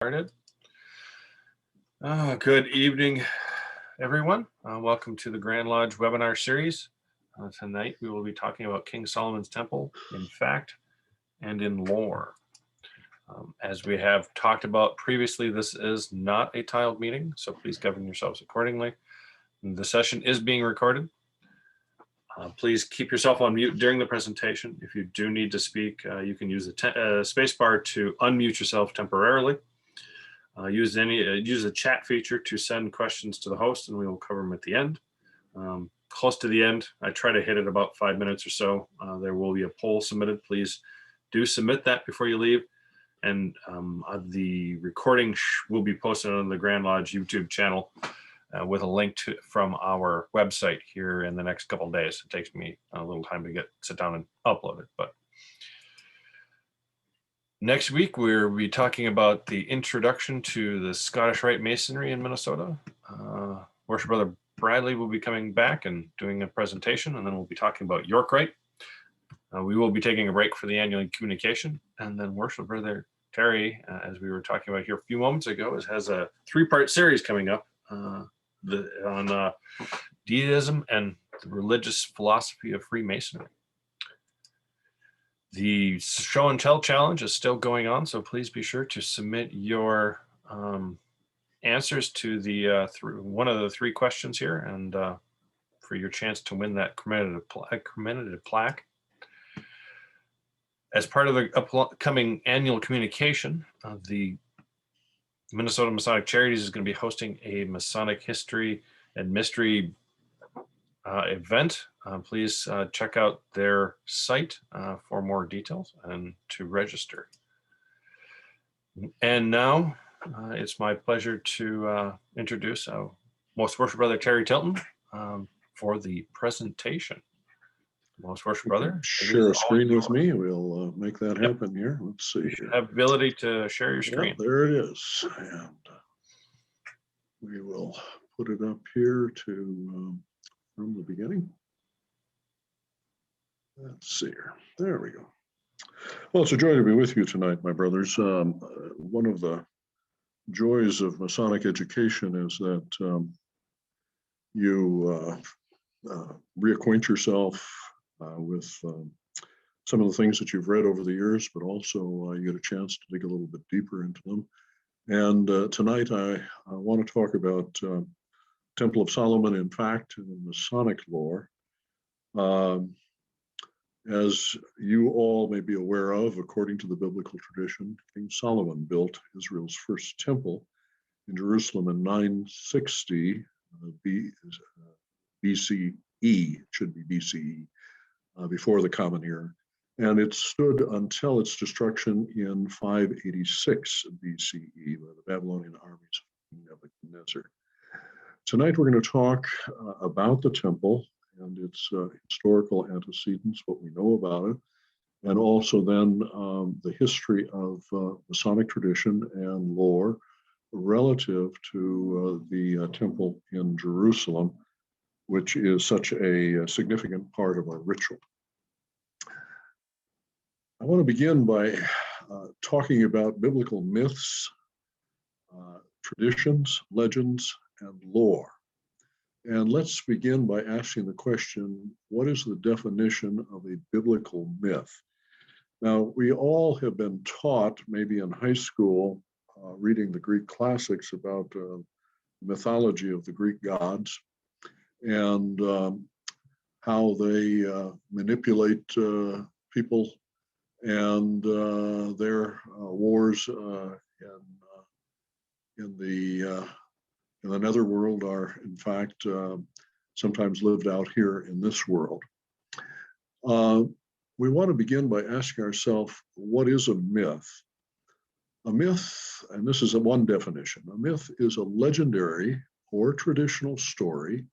Started. Good evening, everyone. Welcome to the Grand Lodge webinar series. Tonight we will be talking about King Solomon's Temple in fact and in lore. As we have talked about previously, this is not a tiled meeting, so please govern yourselves accordingly. The session is being recorded. Please keep yourself on mute during the presentation. If you do need to speak, you can use the spacebar to unmute yourself temporarily. Use the chat feature to send questions to the host, and we will cover them at the end. Close to the end, I try to hit it about 5 minutes or so. There will be a poll submitted. Please do submit that before you leave. And the recording will be posted on the Grand Lodge YouTube channel with a link from our website here in the next couple of days. It takes me a little time to sit down and upload it, but next week, we'll be talking about the introduction to the Scottish Rite Masonry in Minnesota. Worship Brother Bradley will be coming back and doing a presentation, and then we'll be talking about York Rite. We will be taking a break for the annual communication, and then Worship Brother Terry, as we were talking about here a few moments ago, has a 3-part series coming up on deism and the religious philosophy of Freemasonry. The show and tell challenge is still going on, so please be sure to submit your answers to the one of the 3 questions here, and for your chance to win that commemorative plaque. As part of the upcoming annual communication, the Minnesota Masonic Charities is going to be hosting a Masonic history and mystery event. Please check out their site for more details and to register. And now it's my pleasure to introduce Most Worship Brother Terry Tilton for the presentation. Most Worship Brother, share a screen with me. We'll make that happen here. Let's see. You have ability to share your screen. Yep, there it is, and we will put it up here to from the beginning. Let's see here. There we go. Well, it's a joy to be with you tonight, my brothers. One of the joys of Masonic education is that you reacquaint yourself with some of the things that you've read over the years, but also you get a chance to dig a little bit deeper into them. And tonight I want to talk about Temple of Solomon, in fact, in the Masonic lore. As you all may be aware of, according to the biblical tradition, King Solomon built Israel's first temple in Jerusalem in 960 BCE, should be BCE, before the Common Era. And it stood until its destruction in 586 BCE by the Babylonian armies of Nebuchadnezzar. Tonight we're going to talk about the temple and its historical antecedents, what we know about it, and also then the history of Masonic tradition and lore relative to the temple in Jerusalem, which is such a significant part of our ritual. I want to begin by talking about biblical myths, traditions, legends, and lore. And let's begin by asking the question, what is the definition of a biblical myth? Now, we all have been taught, maybe in high school, reading the Greek classics about the mythology of the Greek gods and how they manipulate people and their wars in the netherworld are, in fact, sometimes lived out here in this world. We want to begin by asking ourselves, what is a myth? A myth, and this is one definition, a myth is a legendary or traditional story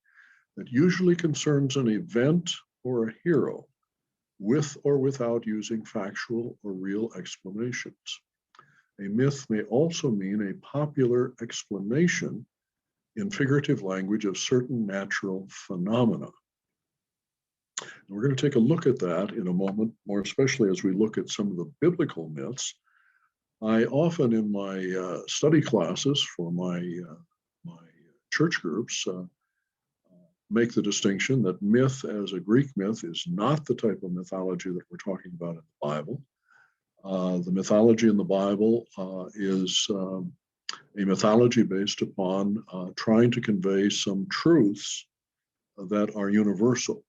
that usually concerns an event or a hero, with or without using factual or real explanations. A myth may also mean a popular explanation in figurative language of certain natural phenomena. And we're going to take a look at that in a moment, more especially as we look at some of the biblical myths. I often in my study classes for my church groups make the distinction that myth as a Greek myth is not the type of mythology that we're talking about in the Bible. The mythology in the Bible is a mythology based upon trying to convey some truths that are universal.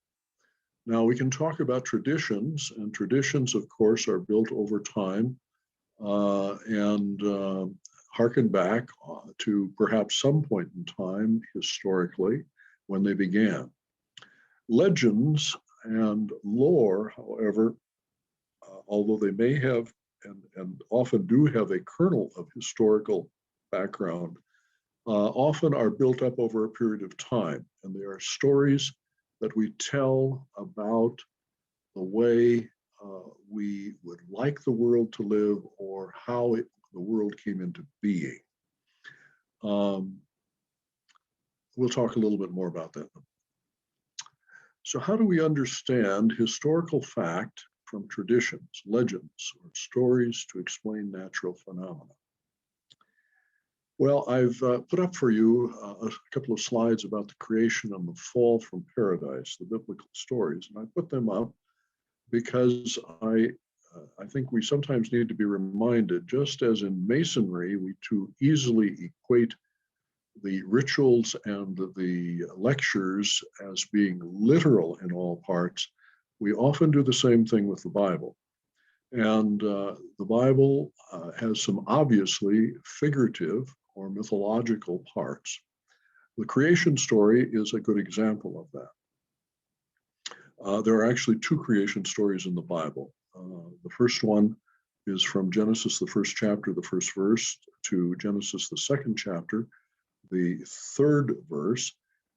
Now, we can talk about traditions, and traditions, of course, are built over time and harken back to perhaps some point in time historically when they began. Legends and lore, however, although they may have and often do have a kernel of historical background, often are built up over a period of time. And they are stories that we tell about the way we would like the world to live or how the world came into being. We'll talk a little bit more about that. So how do we understand historical fact from traditions, legends, or stories to explain natural phenomena? Well, I've put up for you a couple of slides about the creation and the fall from paradise, the biblical stories, and I put them up because I think we sometimes need to be reminded, just as in Masonry, we too easily equate the rituals and the lectures as being literal in all parts, we often do the same thing with the Bible. And the Bible has some obviously figurative or mythological parts. The creation story is a good example of that. There are actually two creation stories in the Bible. The first one is from Genesis, the first chapter, the first verse, to Genesis, the second chapter, the third verse,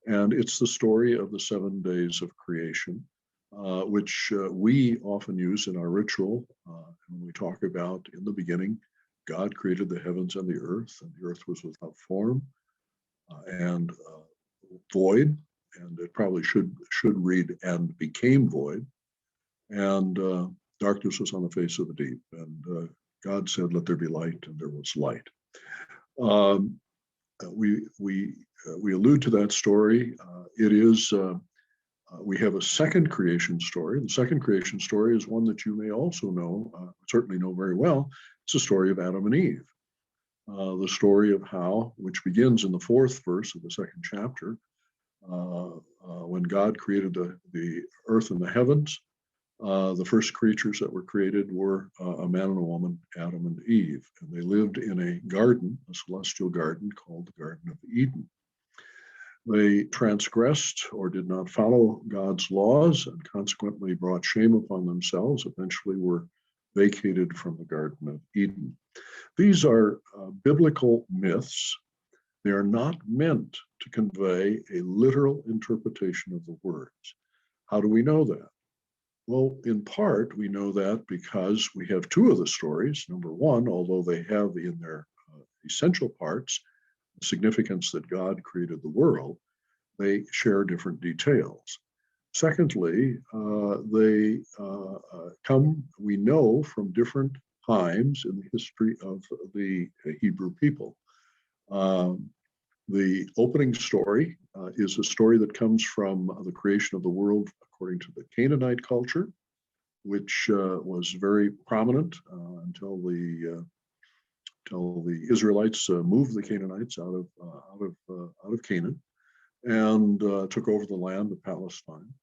and it's the story of the 7 days of creation, which we often use in our ritual when we talk about in the beginning, God created the heavens and the earth was without form and void, and it probably should read and became void, and darkness was on the face of the deep, and God said, "Let there be light," and there was light. We allude to that story. It is we have a second creation story. The second creation story is one that you may also know, certainly know very well. It's the story of Adam and Eve. The story of how, which begins in the fourth verse of the second chapter, when God created the earth and the heavens, the first creatures that were created were a man and a woman, Adam and Eve, and they lived in a garden, a celestial garden called the Garden of Eden. They transgressed or did not follow God's laws and consequently brought shame upon themselves, eventually were vacated from the Garden of Eden. These are biblical myths. They are not meant to convey a literal interpretation of the words. How do we know that? Well, in part, we know that because we have two of the stories. Number one, although they have in their essential parts the significance that God created the world, they share different details. Secondly, they come, we know, from different times in the history of the Hebrew people. The opening story is a story that comes from the creation of the world according to the Canaanite culture, which was very prominent until the Israelites moved the Canaanites out of Canaan and took over the land of Palestine.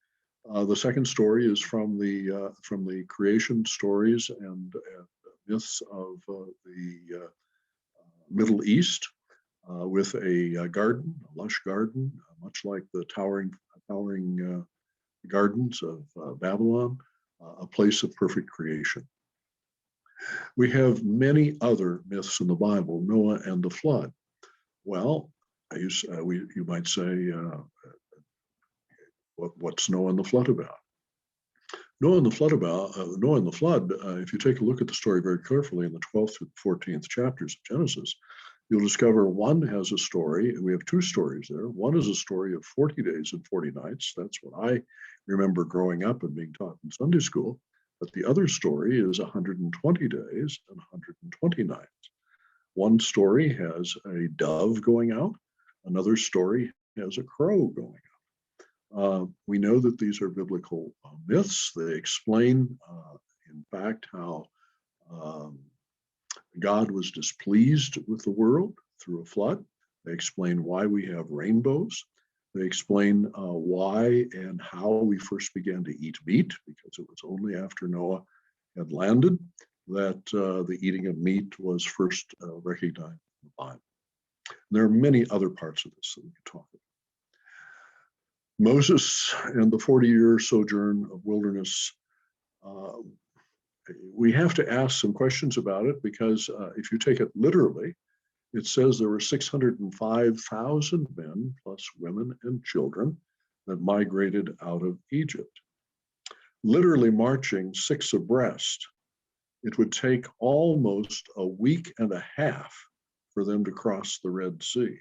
The second story is from the creation stories and myths of the Middle East, with a garden, a lush garden, much like the towering gardens of Babylon, a place of perfect creation. We have many other myths in the Bible, Noah and the flood. Well, you might say, what's Noah and the flood about? Noah and the flood, if you take a look at the story very carefully in the 12th through the 14th chapters of Genesis, you'll discover one has a story, and we have two stories there. One is a story of 40 days and 40 nights. That's what I remember growing up and being taught in Sunday school. But the other story is 120 days and 120 nights. One story has a dove going out. Another story has a crow going out. We know that these are biblical myths. They explain, in fact, how God was displeased with the world through a flood. They explain why we have rainbows. They explain why and how we first began to eat meat, because it was only after Noah had landed that the eating of meat was first recognized in the Bible. And there are many other parts of this that we can talk about. Moses and the 40-year sojourn of wilderness, we have to ask some questions about it, because if you take it literally, it says there were 605,000 men plus women and children that migrated out of Egypt. Literally marching 6 abreast, it would take almost a week and a half for them to cross the Red Sea.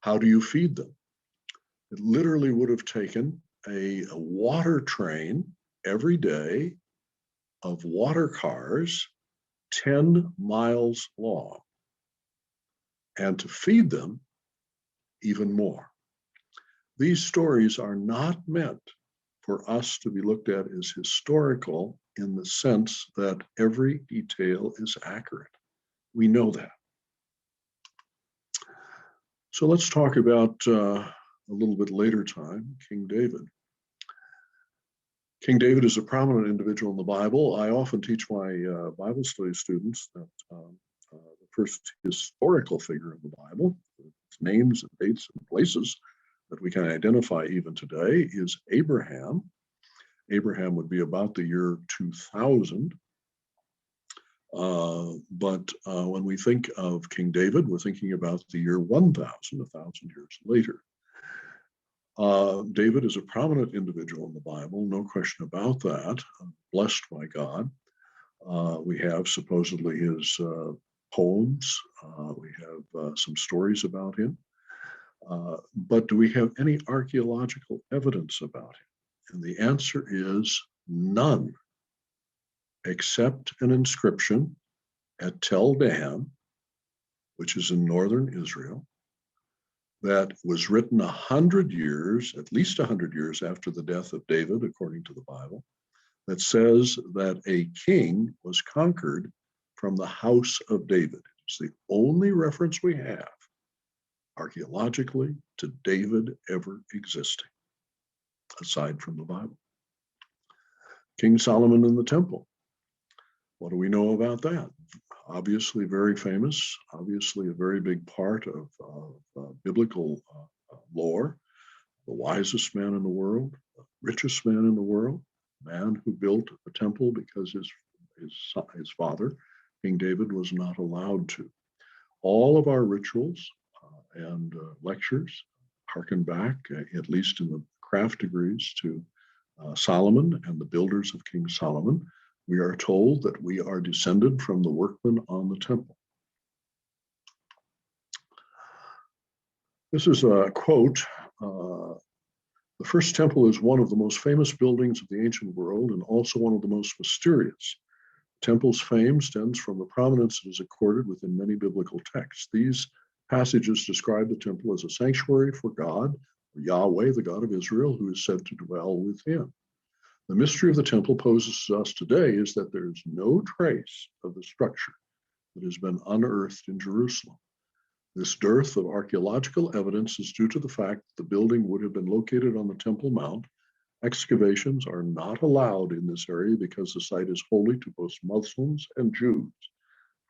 How do you feed them? It literally would have taken a water train every day of water cars 10 miles long, and to feed them even more. These stories are not meant for us to be looked at as historical in the sense that every detail is accurate. We know that. So let's talk about a little bit later time, King David. King David is a prominent individual in the Bible. I often teach my Bible study students that the first historical figure in the Bible, its names and dates and places that we can identify even today, is Abraham. Abraham would be about the year 2000. But when we think of King David, we're thinking about the year 1000, 1,000 years later. David is a prominent individual in the Bible, no question about that, blessed by God. We have supposedly his poems. We have some stories about him. But do we have any archaeological evidence about him? And the answer is none, except an inscription at Tel Dan, which is in northern Israel, that was written 100 years, at least 100 years after the death of David, according to the Bible, that says that a king was conquered from the house of David. It's the only reference we have archaeologically to David ever existing, aside from the Bible. King Solomon in the temple. What do we know about that? Obviously very famous, obviously a very big part of biblical lore. The wisest man in the world, the richest man in the world, man who built a temple because his father, King David, was not allowed to. All of our rituals and lectures harken back, at least in the craft degrees, to Solomon and the builders of King Solomon. We are told that we are descended from the workmen on the temple. This is a quote. The first temple is one of the most famous buildings of the ancient world and also one of the most mysterious. The temple's fame stems from the prominence it is accorded within many biblical texts. These passages describe the temple as a sanctuary for God, or Yahweh, the God of Israel, who is said to dwell within. The mystery of the temple poses to us today is that there is no trace of the structure that has been unearthed in Jerusalem. This dearth of archaeological evidence is due to the fact that the building would have been located on the Temple Mount. Excavations are not allowed in this area because the site is holy to both Muslims and Jews.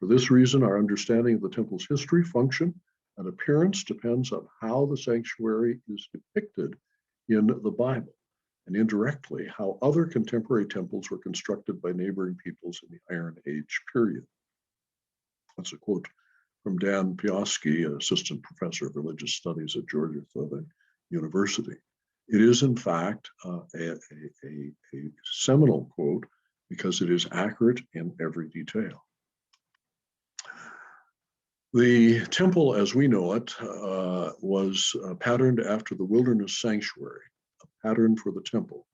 For this reason, our understanding of the temple's history, function, and appearance depends on how the sanctuary is depicted in the Bible, and indirectly how other contemporary temples were constructed by neighboring peoples in the Iron Age period. That's a quote from Dan Pioski, an assistant professor of religious studies at Georgia Southern University. It is, in fact, a seminal quote because it is accurate in every detail. The temple, as we know it, was patterned after the wilderness sanctuary, a pattern for the temple.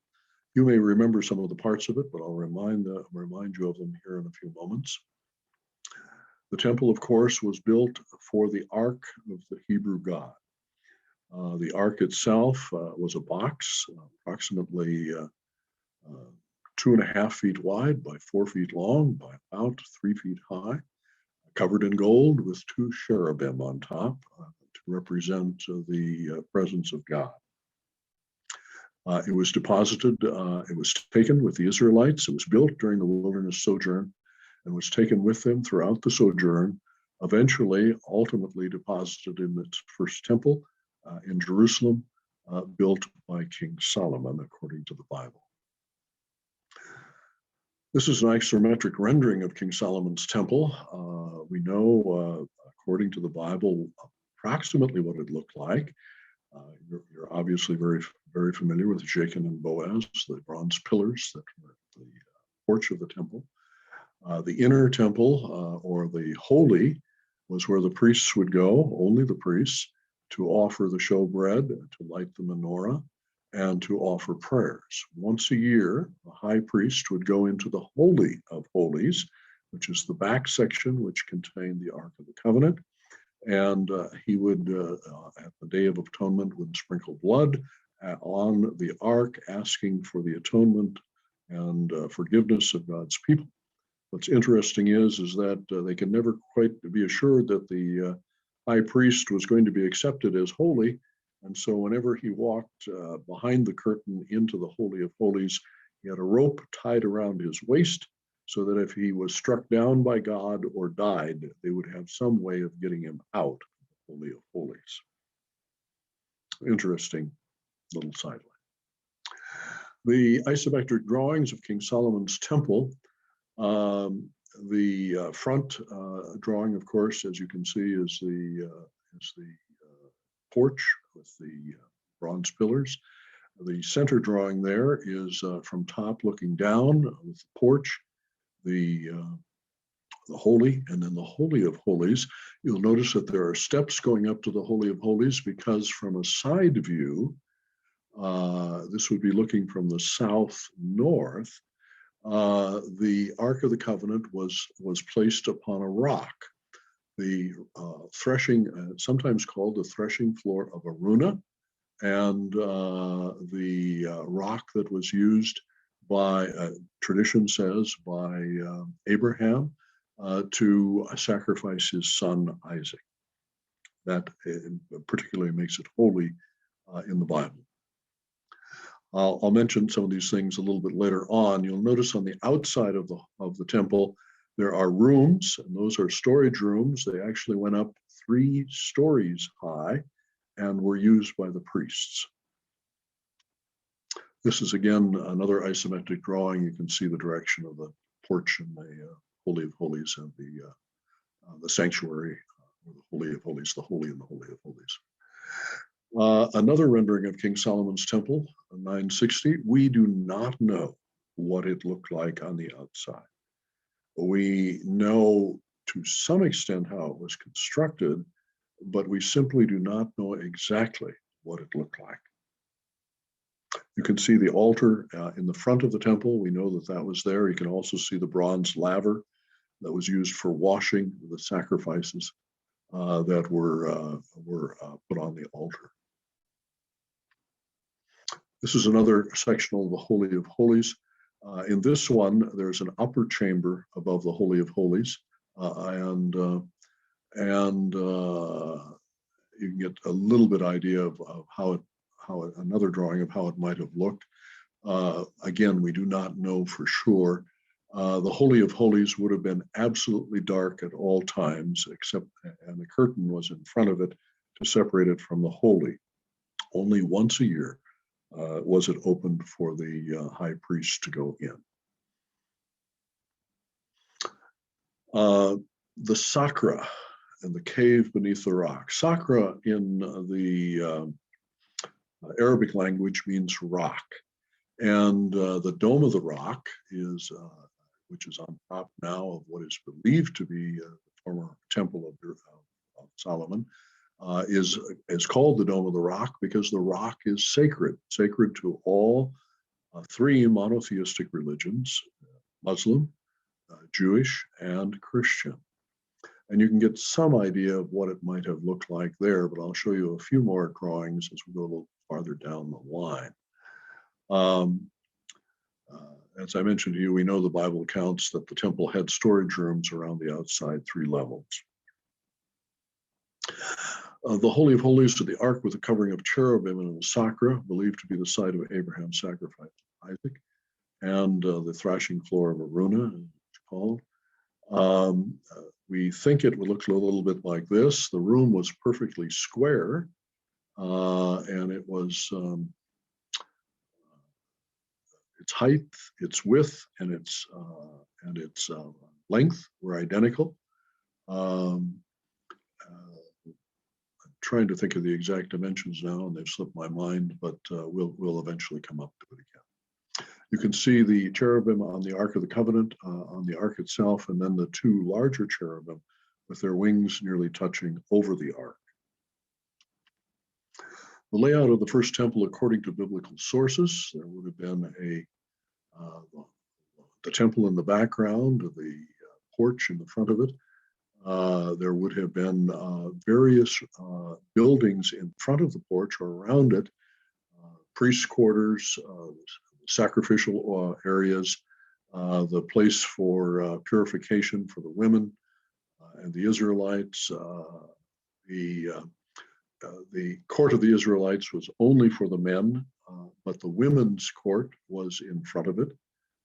You may remember some of the parts of it, but I'll remind you of them here in a few moments. The temple, of course, was built for the Ark of the Hebrew God. The Ark itself was a box, approximately 2.5 feet wide by 4 feet long by about 3 feet high, covered in gold with 2 cherubim on top to represent the presence of God. It was taken with the Israelites. It was built during the wilderness sojourn and was taken with them throughout the sojourn, ultimately deposited in its first temple in Jerusalem, built by King Solomon, according to the Bible. This is an isometric rendering of King Solomon's temple. We know, according to the Bible, approximately what it looked like. You're obviously very familiar with Jachin and Boaz, the bronze pillars that were the porch of the temple. The inner temple, or the holy, was where the priests would go, only the priests, to offer the showbread, to light the menorah, and to offer prayers. Once a year, the high priest would go into the Holy of Holies, which is the back section which contained the Ark of the Covenant, and he would, at the Day of Atonement, would sprinkle blood on the ark, asking for the atonement and forgiveness of God's people. What's interesting is that they can never quite be assured that the high priest was going to be accepted as holy, and so whenever he walked behind the curtain into the Holy of Holies, he had a rope tied around his waist, so that if he was struck down by God or died, they would have some way of getting him out of the Holy of Holies. Interesting little sideline. The isometric drawings of King Solomon's temple, the front drawing, of course, as you can see, is the porch with the bronze pillars. The center drawing there is from top looking down with the porch, the holy, and then the Holy of Holies. You'll notice that there are steps going up to the Holy of Holies because from a side view, this would be looking from the south-north, the Ark of the Covenant was placed upon a rock. The threshing, sometimes called the threshing floor of Aruna, and the rock that was used by, tradition says, by Abraham to sacrifice his son Isaac. That particularly makes it holy in the Bible. I'll mention some of these things a little bit later on. You'll notice on the outside of the temple, there are rooms, and those are storage rooms. They actually went up 3 stories high and were used by the priests. This is again another isometric drawing. You can see the direction of the porch and the Holy of Holies and the sanctuary, or the Holy of Holies, the Holy and the Holy of Holies. Another rendering of King Solomon's temple, 960. We do not know what it looked like on the outside. We know to some extent how it was constructed, but we simply do not know exactly what it looked like. You can see the altar in the front of the temple. We know that that was there. You can also see the bronze laver that was used for washing the sacrifices that were put on the altar. This is another section of the Holy of Holies. In this one, there's an upper chamber above the Holy of Holies, and you can get a little bit idea of another drawing of how it might have looked. Again, we do not know for sure. The Holy of Holies would have been absolutely dark at all times, and the curtain was in front of it to separate it from the holy. Only once a year was it opened for the high priest to go in. The Sakura and the cave beneath the rock. Sakura in the Arabic language means rock, and the dome of the rock is, which is on top now of what is believed to be the former temple of Solomon, is called the Dome of the Rock because the rock is sacred to all three monotheistic religions, Muslim, Jewish, and Christian. And you can get some idea of what it might have looked like there, but I'll show you a few more drawings as we go a little farther down the line. As I mentioned to you, we know the Bible accounts that the temple had storage rooms around the outside 3 levels. The Holy of Holies of the Ark with a covering of cherubim and a Sakura, believed to be the site of Abraham's sacrifice to Isaac, and the thrashing floor of Aruna, as it's called. We think it would look a little bit like this. The room was perfectly square, and it was its height, its width, and its length were identical. I'm trying to think of the exact dimensions now, and they've slipped my mind, but we'll eventually come up to it again. You can see the cherubim on the Ark of the Covenant, on the Ark itself, and then the 2 larger cherubim with their wings nearly touching over the Ark. The layout of the first temple, according to biblical sources, there would have been the temple in the background, the porch in the front of it. There would have been various buildings in front of the porch or around it, priest quarters, sacrificial areas, the place for purification for the women and the Israelites. The court of the Israelites was only for the men, but the women's court was in front of it.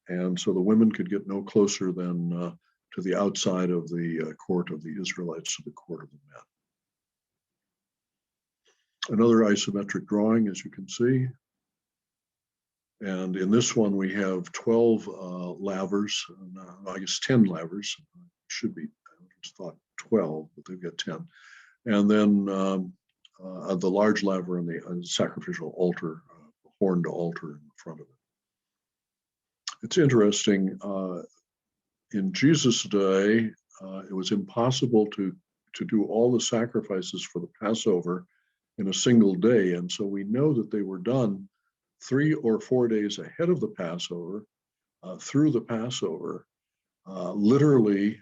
And so the women could get no closer than to the outside of the court of the Israelites to the court of the men. Another isometric drawing, as you can see. And in this one, we have 12 lavers, I guess 10 lavers. Should be, I just thought 12, but they've got 10. And then the large laver and the sacrificial altar, horned altar in front of it. It's interesting, in Jesus' day, it was impossible to do all the sacrifices for the Passover in a single day. And so we know that they were done 3 or 4 days ahead of the Passover, through the Passover. Literally,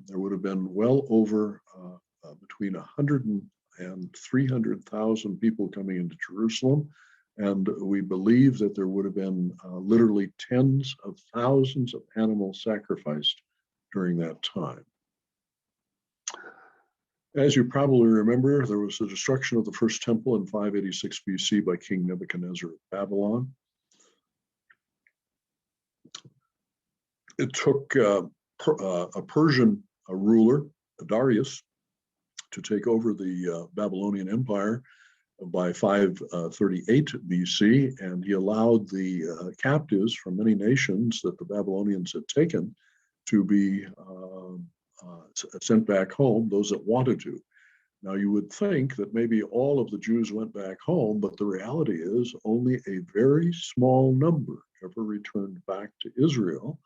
there would have been well over between 100 and 300,000 people coming into Jerusalem. And we believe that there would have been literally tens of thousands of animals sacrificed during that time. As you probably remember, there was the destruction of the first temple in 586 BC by King Nebuchadnezzar of Babylon. It took a Persian ruler, Darius, to take over the Babylonian Empire by 538 BC, and he allowed the captives from many nations that the Babylonians had taken to be sent back home, those that wanted to. Now, you would think that maybe all of the Jews went back home, but the reality is only a very small number ever returned back to Israel,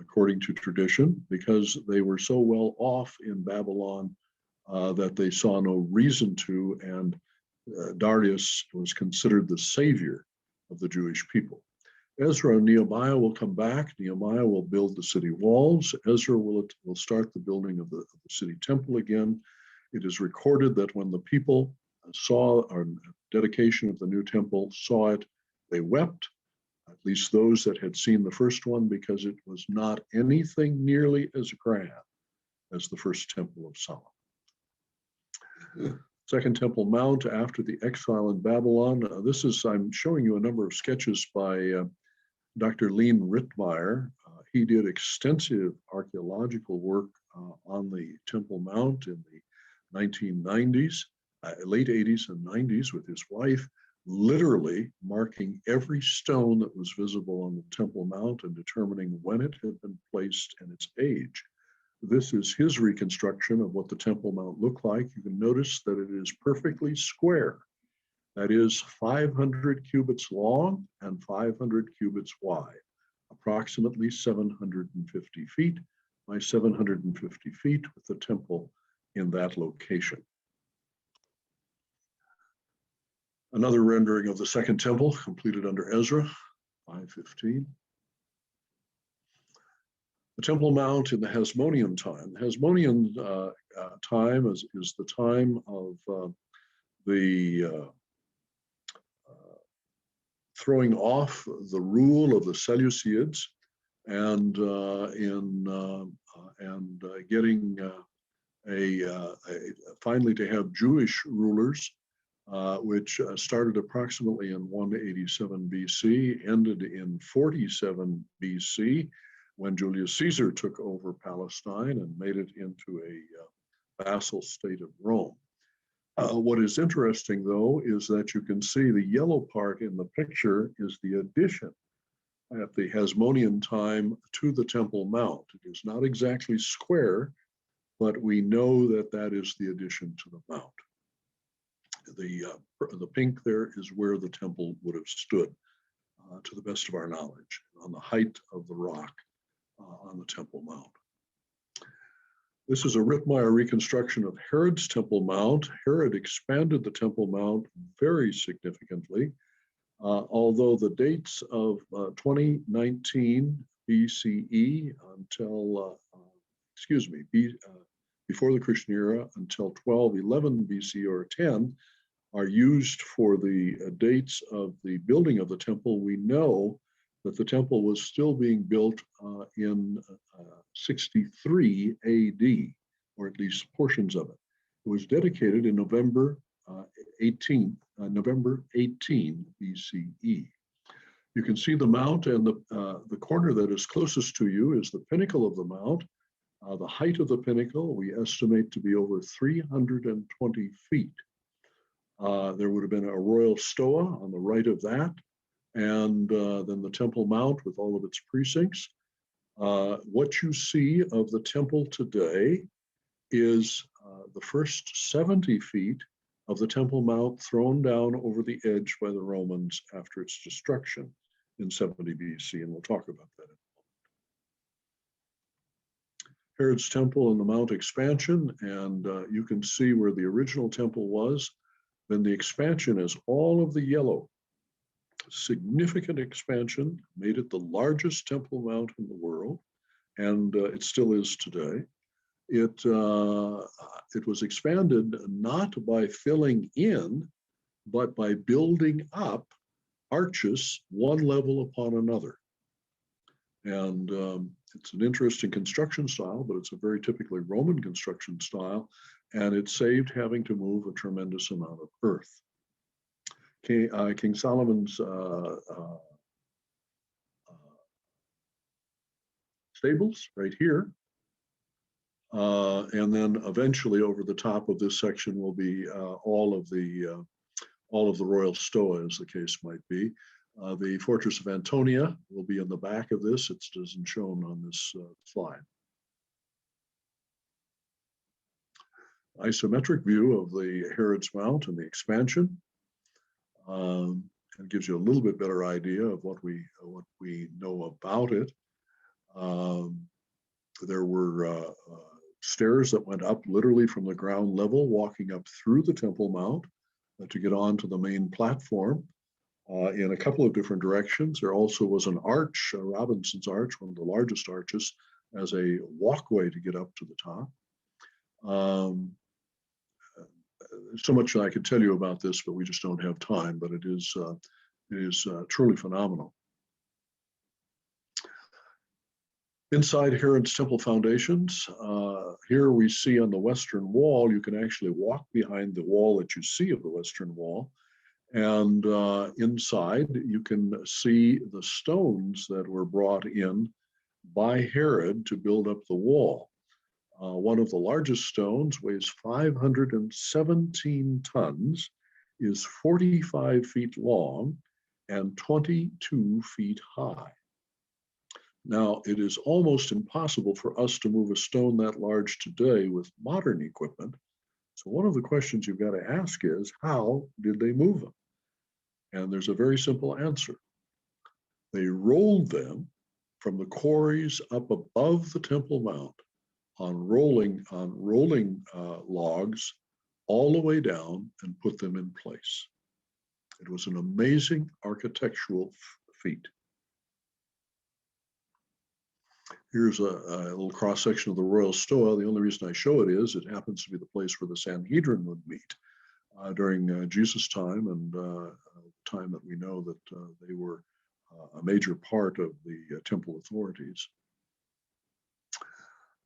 according to tradition, because they were so well off in Babylon that they saw no reason to, and Darius was considered the savior of the Jewish people. Ezra and Nehemiah will come back. Nehemiah will build the city walls. Ezra will start the building of the city temple again. It is recorded that when the people saw our dedication of the new temple, saw it, they wept, at least those that had seen the first one, because it was not anything nearly as grand as the first temple of Solomon. Second Temple Mount after the exile in Babylon. I'm showing you a number of sketches by Dr. Lean Rittmeyer. He did extensive archaeological work on the Temple Mount in the 1990s, late 80s and 90s with his wife, literally marking every stone that was visible on the Temple Mount and determining when it had been placed and its age. This is his reconstruction of what the Temple Mount looked like. You can notice that it is perfectly square. That is 500 cubits long and 500 cubits wide, approximately 750 feet by 750 feet with the temple in that location. Another rendering of the Second Temple completed under Ezra, 515. The Temple Mount in the Hasmonean time. The Hasmonean time is the time of the throwing off the rule of the Seleucids and getting finally to have Jewish rulers, which started approximately in 187 BC, ended in 47 BC, when Julius Caesar took over Palestine and made it into a vassal state of Rome. What is interesting, though, is that you can see the yellow part in the picture is the addition at the Hasmonean time to the Temple Mount. It is not exactly square, but we know that that is the addition to the mount. The pink there is where the temple would have stood, to the best of our knowledge, on the height of the rock on the Temple Mount. This is a Rittmeyer reconstruction of Herod's Temple Mount. Herod expanded the Temple Mount very significantly, although the dates of 2019 BCE until, before the Christian era until 1211 BC or 10 are used for the dates of the building of the temple. We know that the temple was still being built in 63 AD, or at least portions of it. It was dedicated in November 18 BCE. You can see the mount, and the corner that is closest to you is the pinnacle of the mount. The height of the pinnacle we estimate to be over 320 feet. There would have been a Royal Stoil on the right of that, and then the Temple Mount with all of its precincts. What you see of the temple today is the first 70 feet of the Temple Mount thrown down over the edge by the Romans after its destruction in 70 BC, and we'll talk about that in a moment. Herod's Temple and the Mount expansion, and you can see where the original temple was. Then the expansion is all of the yellow. Significant expansion, made it the largest Temple Mount in the world, and it still is today. It was expanded not by filling in, but by building up arches one level upon another. And it's an interesting construction style, but it's a very typically Roman construction style, and it saved having to move a tremendous amount of earth. King Solomon's stables right here. And then eventually over the top of this section will be all of the Royal Stoil, as the case might be. The Fortress of Antonia will be in the back of this. It isn't shown on this slide. Isometric view of the Herod's Mount and the expansion. It gives you a little bit better idea of what we know about it. There were stairs that went up literally from the ground level, walking up through the Temple Mount to get onto the main platform in a couple of different directions. There also was an arch, Robinson's Arch, one of the largest arches, as a walkway to get up to the top. So much I could tell you about this, but we just don't have time, but it is truly phenomenal. Inside Herod's Temple foundations, here we see on the western wall, you can actually walk behind the wall that you see of the western wall. And inside, you can see the stones that were brought in by Herod to build up the wall. One of the largest stones weighs 517 tons, is 45 feet long, and 22 feet high. Now, it is almost impossible for us to move a stone that large today with modern equipment. So one of the questions you've got to ask is, how did they move them? And there's a very simple answer. They rolled them from the quarries up above the Temple Mount on rolling logs all the way down and put them in place. It was an amazing architectural feat. Here's a little cross-section of the Royal Stoil. The only reason I show it is it happens to be the place where the Sanhedrin would meet during Jesus' time, and time that we know that they were a major part of the temple authorities.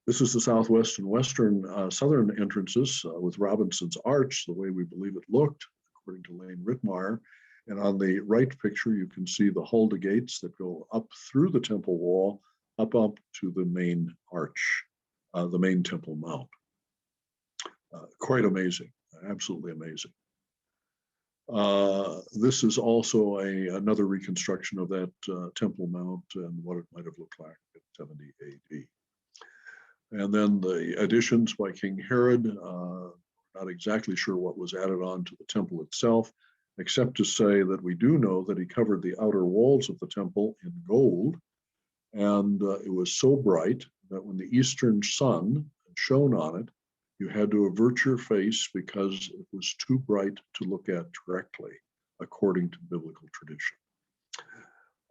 This is the southwest and western southern entrances with Robinson's Arch, the way we believe it looked, according to Lane Rittmeyer. And on the right picture, you can see the Hulda gates that go up through the temple wall, up to the main arch, the main temple mount. Quite amazing, absolutely amazing. This is also another reconstruction of that temple mount and what it might have looked like at 70 AD. And then the additions by King Herod, not exactly sure what was added on to the temple itself, except to say that we do know that he covered the outer walls of the temple in gold, and it was so bright that when the eastern sun shone on it, you had to avert your face because it was too bright to look at directly, according to biblical tradition.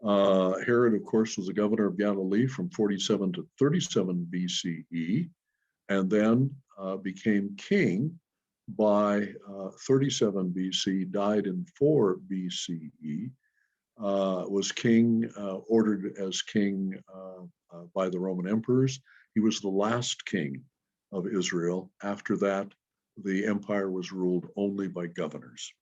Herod, of course, was the governor of Galilee from 47 to 37 BCE, and then became king by 37 BC, died in 4 BCE, was king, ordered as king by the Roman emperors. He was the last king of Israel. After that, the empire was ruled only by governors.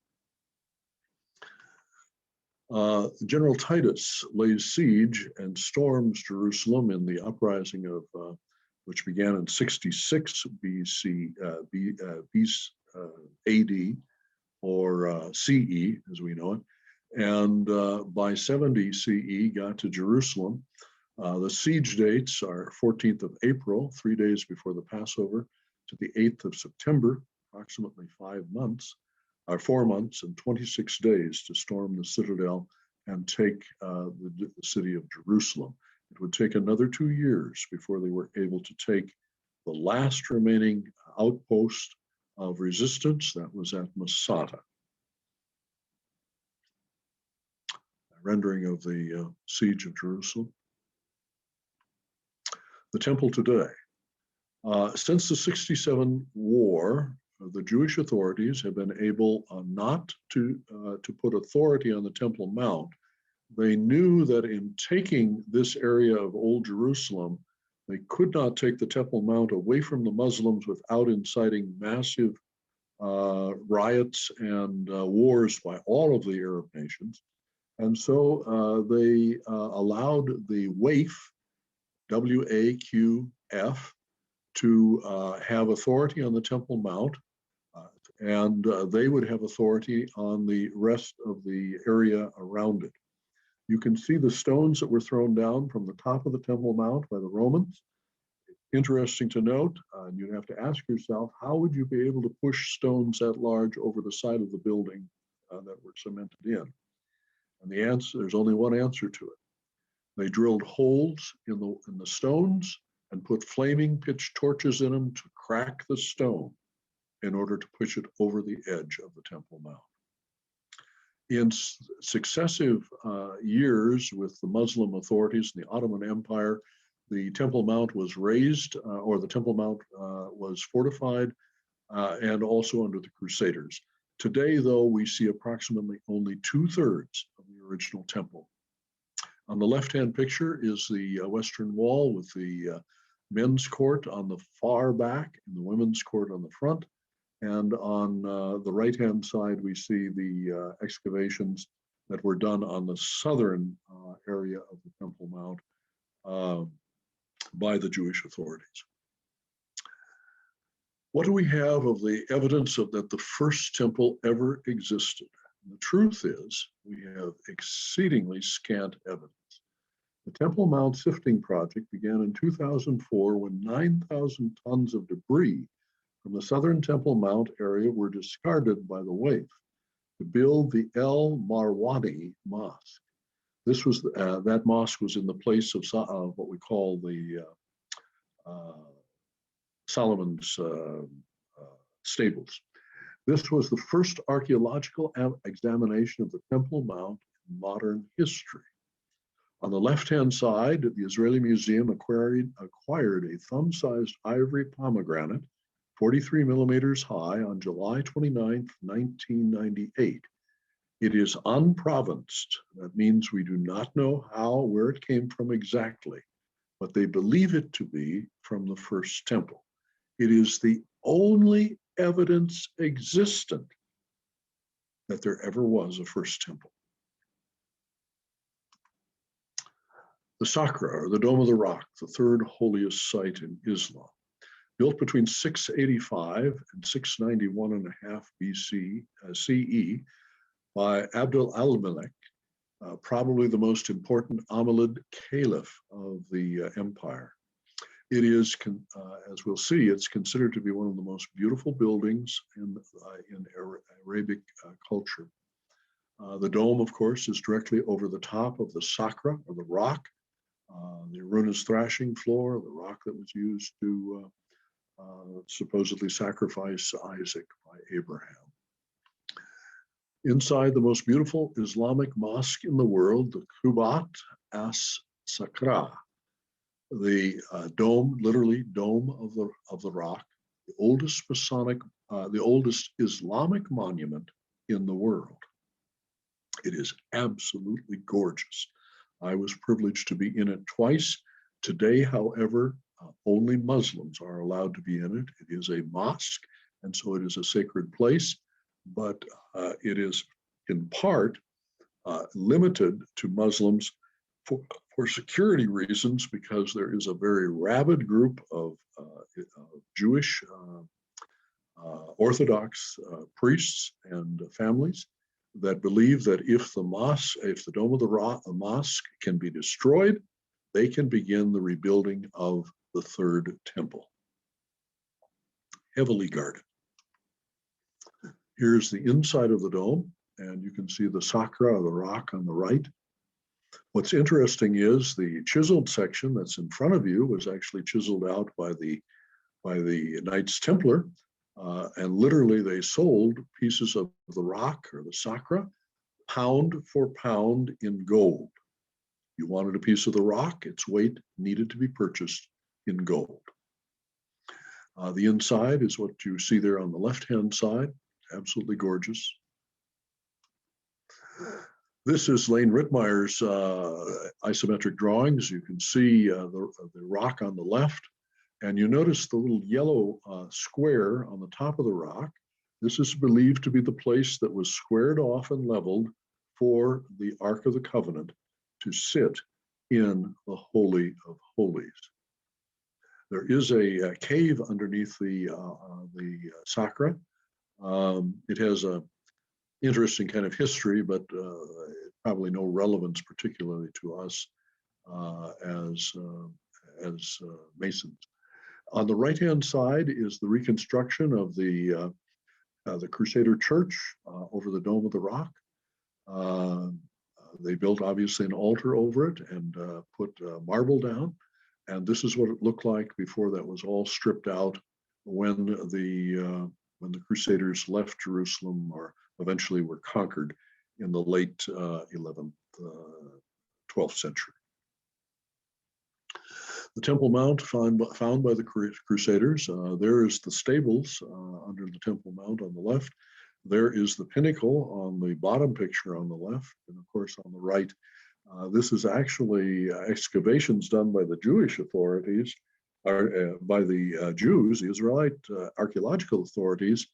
General Titus lays siege and storms Jerusalem in the uprising of, which began in 66 BC, AD, or CE, as we know it, and by 70 CE got to Jerusalem. The siege dates are 14th of April, 3 days before the Passover, to the 8th of September, approximately 4 months and 26 days to storm the citadel and take the city of Jerusalem. It would take another 2 years before they were able to take the last remaining outpost of resistance, that was at Masada. A rendering of the siege of Jerusalem. The temple today. Since the 67 war, the Jewish authorities have been able not to put authority on the Temple Mount. They knew that in taking this area of Old Jerusalem, they could not take the Temple Mount away from the Muslims without inciting massive riots and wars by all of the Arab nations. And so they allowed the Waqf, W-A-Q-F, to have authority on the Temple Mount, and they would have authority on the rest of the area around it. You can see the stones that were thrown down from the top of the Temple Mount by the Romans. Interesting to note, and you'd have to ask yourself, how would you be able to push stones that large over the side of the building that were cemented in? And the answer, there's only one answer to it. They drilled holes in the stones and put flaming pitch torches in them to crack the stone in order to push it over the edge of the Temple Mount. In successive years with the Muslim authorities in the Ottoman Empire, the Temple Mount was raised, or the Temple Mount was fortified, and also under the Crusaders. Today, though, we see approximately only 2/3 of the original temple. On the left-hand picture is the western wall with the men's court on the far back and the women's court on the front. And on the right-hand side, we see the excavations that were done on the southern area of the Temple Mount by the Jewish authorities. What do we have of the evidence of that the first temple ever existed? And the truth is, we have exceedingly scant evidence. The Temple Mount Sifting project began in 2004 when 9,000 tons of debris from the southern Temple Mount area were discarded by the Waqf to build the El Marwani Mosque. This was that mosque was in the place of what we call the Solomon's stables. This was the first archaeological examination of the Temple Mount in modern history. On the left-hand side, the Israeli Museum acquired a thumb-sized ivory pomegranate, 43 millimeters high, on July 29, 1998. It is unprovenced. That means we do not know where it came from exactly, but they believe it to be from the first temple. It is the only evidence existent that there ever was a first temple. The Sakura, or the Dome of the Rock, the third holiest site in Islam, built between 685 and 691.5 CE by Abdul al-Malik, probably the most important Umayyad caliph of the empire. It is, as we'll see, it's considered to be one of the most beautiful buildings in Arabic culture. The dome, of course, is directly over the top of the Sakura, or the rock, the Aruna's thrashing floor, the rock that was used to supposedly sacrifice Isaac by Abraham. Inside the most beautiful Islamic mosque in the world, the Qubat as-Sakra, the dome, literally dome of the rock, the oldest Islamic monument in the world. It is absolutely gorgeous. I was privileged to be in it twice. Today, however, only Muslims are allowed to be in it. It is a mosque, and so it is a sacred place, but it is in part limited to Muslims for security reasons, because there is a very rabid group of Jewish Orthodox priests and families that believe that if the Dome of the mosque can be destroyed, they can begin the rebuilding of the third temple. Heavily guarded. Here's the inside of the dome, and you can see the Sakura, the rock, on the right. What's interesting is the chiseled section that's in front of you was actually chiseled out by the Knights Templar, and literally they sold pieces of the rock, or the Sakura, pound for pound in gold. You wanted a piece of the rock, its weight needed to be purchased in gold. The inside is what you see there on the left-hand side, absolutely gorgeous. This is Lane Rittmeyer's isometric drawings. You can see the rock on the left, and you notice the little yellow square on the top of the rock. This is believed to be the place that was squared off and leveled for the Ark of the Covenant to sit in the Holy of Holies. There is a cave underneath the Sakura. It has a interesting kind of history, but probably no relevance particularly to us as Masons. On the right-hand side is the reconstruction of the Crusader church over the Dome of the Rock. They built obviously an altar over it and put marble down, and this is what it looked like before that was all stripped out when the Crusaders left Jerusalem, or eventually were conquered in the late 11th, 12th century. The Temple Mount found by the Crusaders. There is the stables under the Temple Mount on the left. There is the pinnacle on the bottom picture on the left, and of course on the right. This is actually excavations done by the Jewish authorities, or by the Jews, the Israelite archaeological authorities,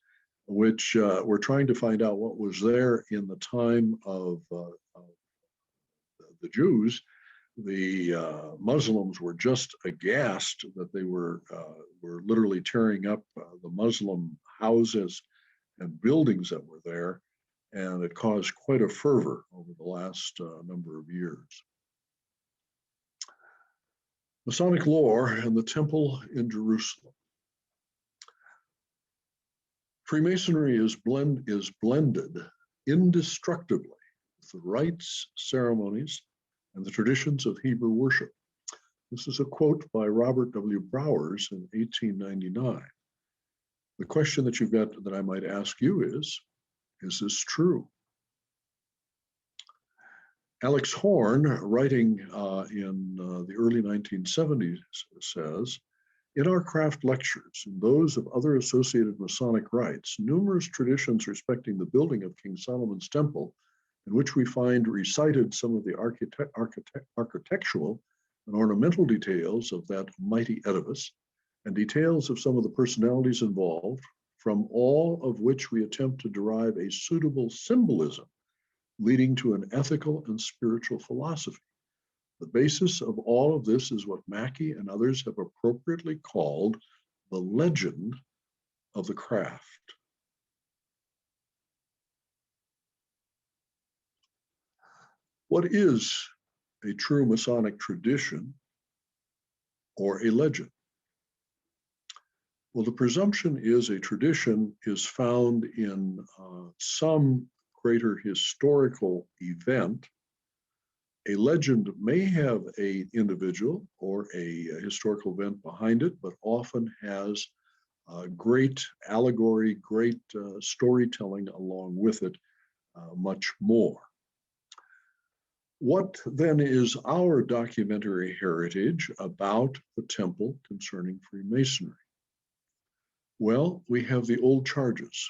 which were trying to find out what was there in the time of the Jews. The Muslims were just aghast that they were literally tearing up the Muslim houses and buildings that were there, and it caused quite a fervor over the last number of years. Masonic lore and the temple in Jerusalem. Freemasonry is blended indestructibly with the rites, ceremonies, and the traditions of Hebrew worship. This is a quote by Robert W. Browers in 1899. The question that you've got that I might ask you is this true? Alex Horn, writing in the early 1970s, says, in our craft lectures and those of other associated Masonic rites, numerous traditions respecting the building of King Solomon's Temple, in which we find recited some of the architectural and ornamental details of that mighty edifice, and details of some of the personalities involved, from all of which we attempt to derive a suitable symbolism leading to an ethical and spiritual philosophy. The basis of all of this is what Mackey and others have appropriately called the legend of the craft. What is a true Masonic tradition or a legend? Well, the presumption is a tradition is found in some greater historical event. A legend may have an individual or a historical event behind it, but often has great allegory, great storytelling along with it, much more. What then is our documentary heritage about the temple concerning Freemasonry? Well, we have the old charges.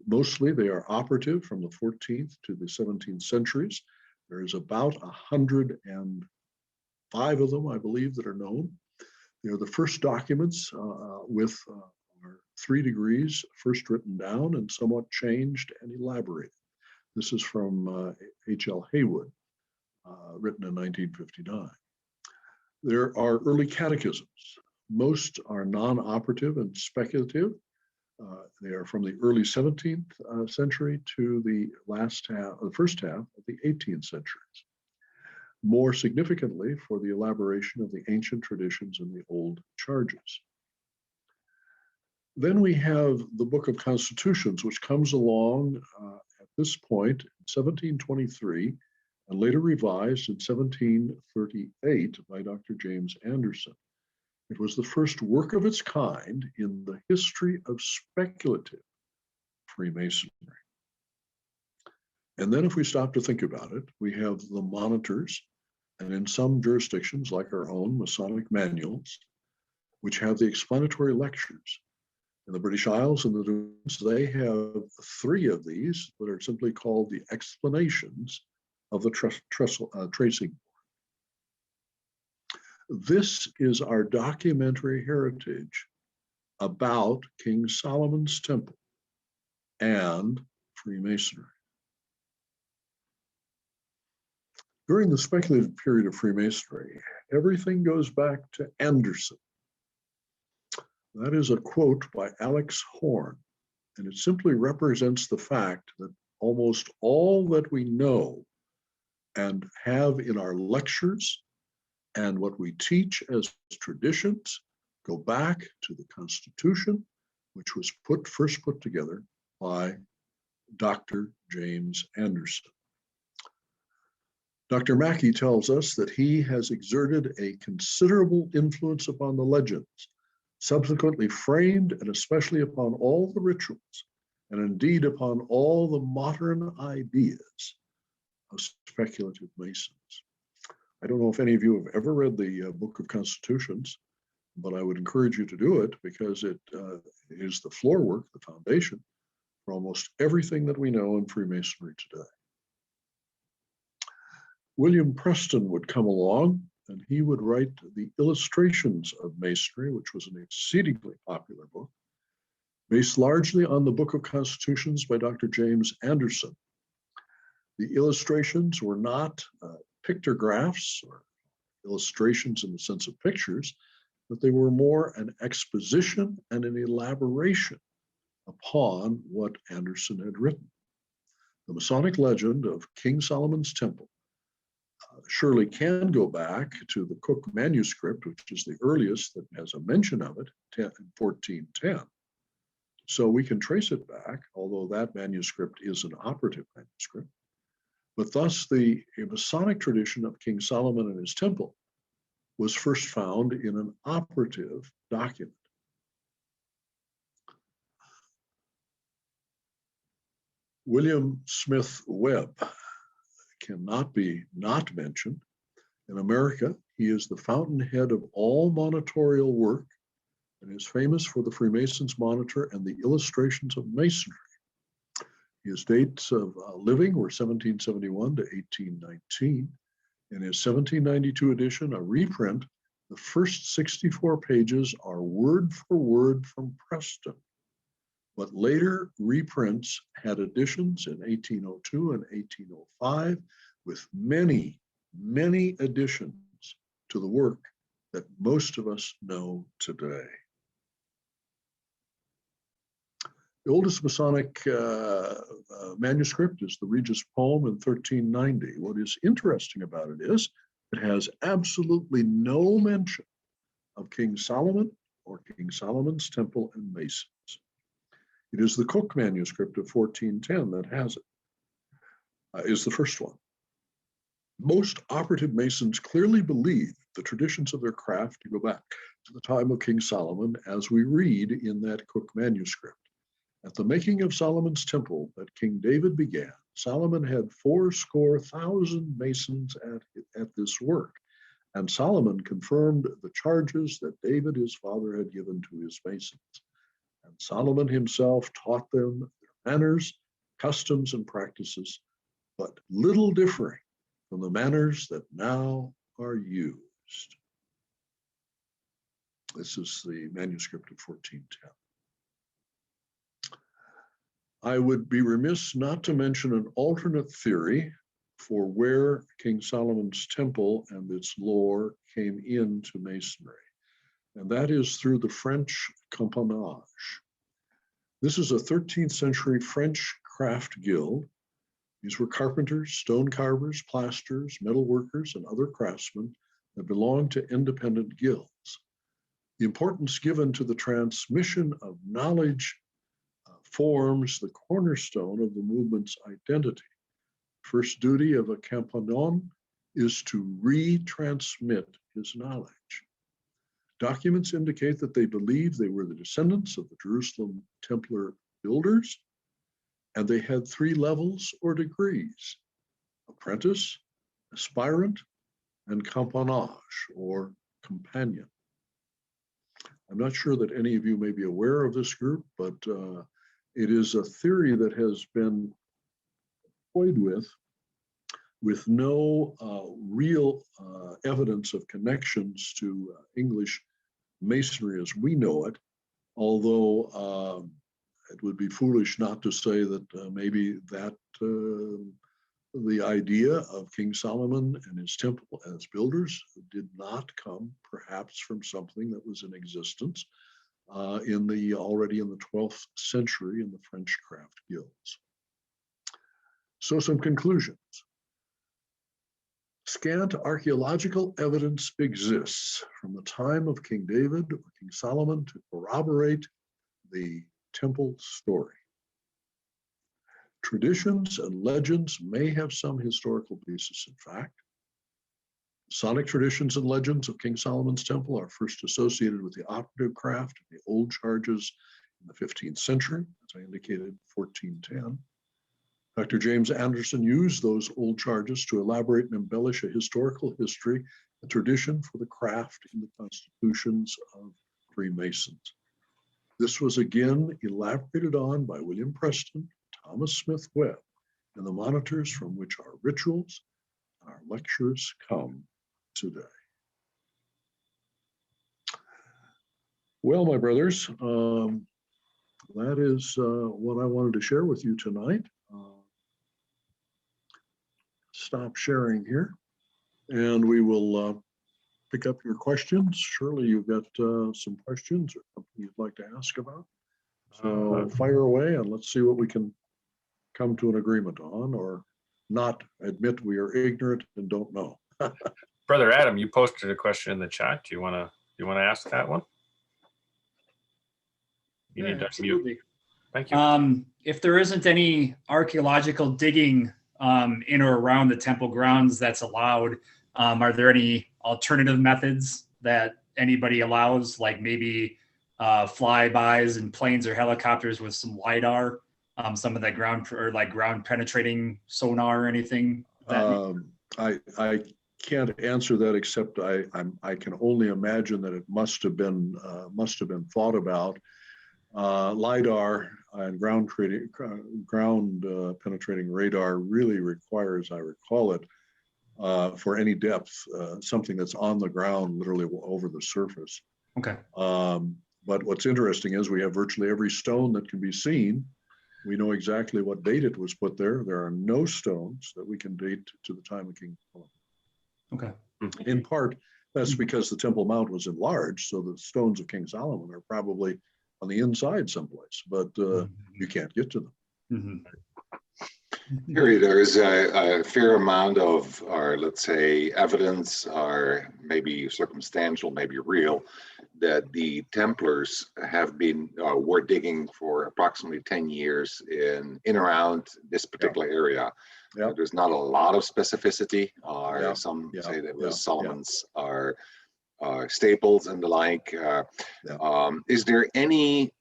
Mostly they are operative from the 14th to the 17th centuries. There is about 105 of them, I believe, that are known. They are the first documents with our 3 degrees, first written down and somewhat changed and elaborated. This is from H.L. Haywood, written in 1959. There are early catechisms. Most are non-operative and speculative. They are from the early 17th century to the first half of the 18th centuries. More significantly, for the elaboration of the ancient traditions and the old charges. Then we have the Book of Constitutions, which comes along at this point in 1723 and later revised in 1738 by Dr. James Anderson. It was the first work of its kind in the history of speculative Freemasonry. And then if we stop to think about it, we have the monitors, and in some jurisdictions like our own, Masonic manuals, which have the explanatory lectures. In the British Isles and the Netherlands, they have 3 of these that are simply called the explanations of the tracing. This is our documentary heritage about King Solomon's Temple and Freemasonry. During the speculative period of Freemasonry, everything goes back to Anderson. That is a quote by Alex Horn, and it simply represents the fact that almost all that we know and have in our lectures and what we teach as traditions go back to the Constitution, which was first put together by Dr. James Anderson. Dr. Mackey tells us that he has exerted a considerable influence upon the legends, subsequently framed, and especially upon all the rituals, and indeed upon all the modern ideas of speculative Masons. I don't know if any of you have ever read the Book of Constitutions, but I would encourage you to do it because it is the floor work, the foundation for almost everything that we know in Freemasonry today. William Preston would come along and he would write the Illustrations of Masonry, which was an exceedingly popular book, based largely on the Book of Constitutions by Dr. James Anderson. The illustrations were not pictographs or illustrations in the sense of pictures, but they were more an exposition and an elaboration upon what Anderson had written. The Masonic legend of King Solomon's Temple surely can go back to the Cook manuscript, which is the earliest that has a mention of it, 1410. So we can trace it back, although that manuscript is an operative manuscript. But thus the Masonic tradition of King Solomon and his temple was first found in an operative document. William Smith Webb cannot be not mentioned. In America, he is the fountainhead of all monitorial work and is famous for the Freemasons monitor and the illustrations of masonry. His dates of living were 1771 to 1819. In his 1792 edition, a reprint, the first 64 pages are word for word from Preston. But later reprints had additions in 1802 and 1805 with many, many additions to the work that most of us know today. The oldest Masonic manuscript is the Regis Poem in 1390. What is interesting about it is it has absolutely no mention of King Solomon or King Solomon's Temple and Masons. It is the Cook manuscript of 1410 that has it, is the first one. Most operative Masons clearly believe the traditions of their craft to go back to the time of King Solomon, as we read in that Cook manuscript. At the making of Solomon's temple that King David began, Solomon had 80,000 masons at this work, and Solomon confirmed the charges that David his father had given to his masons. And Solomon himself taught them their manners, customs, and practices, but little differing from the manners that now are used. This is the manuscript of 1410. I would be remiss not to mention an alternate theory for where King Solomon's temple and its lore came into Masonry, and that is through the French compagnage. This is a 13th century French craft guild. These were carpenters, stone carvers, plasterers, metal workers, and other craftsmen that belonged to independent guilds. The importance given to the transmission of knowledge forms the cornerstone of the movement's identity. First duty of a compagnon is to retransmit his knowledge. Documents indicate that they believed they were the descendants of the Jerusalem Templar builders, and they had 3 levels or degrees: apprentice, aspirant, and compagnage, or companion. I'm not sure that any of you may be aware of this group, but it is a theory that has been toyed with no real evidence of connections to English Masonry as we know it, although it would be foolish not to say that maybe that the idea of King Solomon and his temple as builders did not come perhaps from something that was in existence already in the 12th century in the French craft guilds. So some conclusions. Scant archaeological evidence exists from the time of King David or King Solomon to corroborate the temple story. Traditions and legends may have some historical basis in fact. Masonic traditions and legends of King Solomon's temple are first associated with the operative craft and the old charges in the 15th century, as I indicated, 1410. Dr. James Anderson used those old charges to elaborate and embellish a historical history, a tradition for the craft in the constitutions of Freemasons. This was again elaborated on by William Preston, Thomas Smith Webb, and the monitors from which our rituals and our lectures come today. Well, my brothers, that is what I wanted to share with you tonight. Stop sharing here, and we will pick up your questions. Surely you've got some questions or something you'd like to ask about. So fire away and let's see what we can come to an agreement on, or not admit we are ignorant and don't know. Brother Adam, you posted a question in the chat. Do you want to ask that one? You need to absolutely. mute. Thank you. If there isn't any archaeological digging in or around the temple grounds that's allowed, are there any alternative methods that anybody allows, like maybe flybys and planes or helicopters with some LiDAR some of that ground penetrating sonar or anything? I can't answer that, except I can only imagine that it must have been thought about. LIDAR and ground penetrating radar really requires, I recall it, for any depth, something that's on the ground, literally over the surface. Okay. But what's interesting is we have virtually every stone that can be seen. We know exactly what date it was put there. There are no stones that we can date to the time of King Solomon. Okay. In part, that's because the Temple Mount was enlarged, so the stones of King Solomon are probably on the inside someplace, but you can't get to them. Mm-hmm. There is a fair amount of, or let's say, evidence, or maybe circumstantial, maybe real, that the Templars have been were digging for approximately 10 years in around this particular area. Yeah. There's not a lot of specificity, or Yeah. some Yeah. say that Yeah. was Solomon's staples and the like. Is there any